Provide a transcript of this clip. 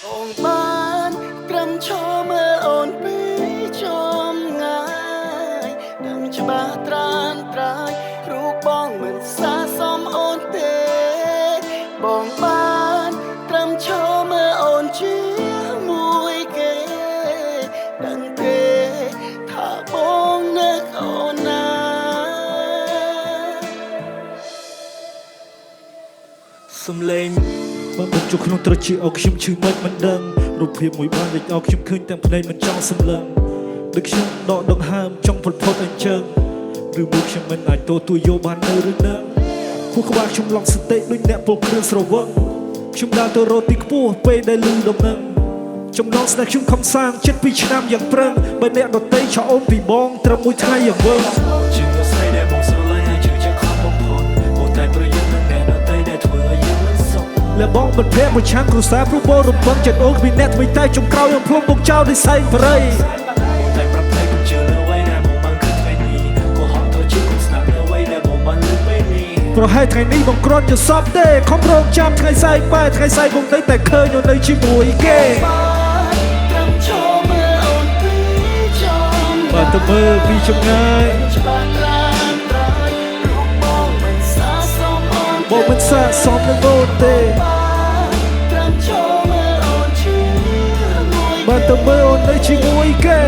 បងបានត្រឹមឈរមើលអូនពីចំងាយដឹងច្បាស់ត្រានត្រាយរូបបងមិនសាសមអូនទេបងបានត្រឹមឈរមើលអូនជាមួយគេដឹងទេថាបងនឹកអូនណាសំឡេងបើមិនជួក្នុងត្រចៀកអោខ្ញុំឈឺមិនដឹងរូបភាពមួយបានលេចអោខ្ញុំឃើញទាំងភ្នែកមិនចង់សម្លឹងដូចខ្ញុំដកដង្ហើមចង់ប្រផុតអញ្ចឹងឬមួយខ្ញុំមិនអាចទទួលយកបាននៅឬនៅខួរក្បាលខ្ញុំឡងសតិដូចអ្នកពលគ្រឿងស្រវឹងខ្ញុំដើរទៅរកទីខ្ពស់ពេលដែលលឺដំណឹងចំណងស្នេហ៍ខ្ញុំខំសាងចិត្ត2ឆ្នាំយ៉ាងប្រឹងបើអ្នកដតីឆោអូនពីបងត្រឹមមួយថ្ងៃយ៉ាងវើជាងស្រីដែលបងស្រឡាញ់ហើយជឿជាក់ខំបំផុតបងតែប្រយ័ត្ននឹងអ្នកដតីដែលធ្វើឲ្យយើងមិនសុខและបងមិនភ័ក្រមួយឆាំគ្រួសារព្រោះបងរំពឹងចិត្តអូនពីអ្នកថ្មីតែចុងក្រោយអូនភ្លុំបងចោលដោយសែងប្រៃតែប្រាប់តែខ្ញុំជឿលើអ្វីដែលបងបានគិតថ្ងៃនេះក៏ហត់ទៅជឿគុំស្នាប់នៅអ្វីដែលបងបានលើពេលនេះប្រហែលថ្ងៃនេះបងគ្រាន់ជាសពទេខំរងចាំថ្ងៃស្អែកបែរថ្ងៃស្អែកបងនៅតែឃើញអូននៅជាមួយគេបើទៅមើលពីចម្ងាយបងមិនសាកសមនឹងអូនទេបើទៅមើលអូននៅជាមួយគេ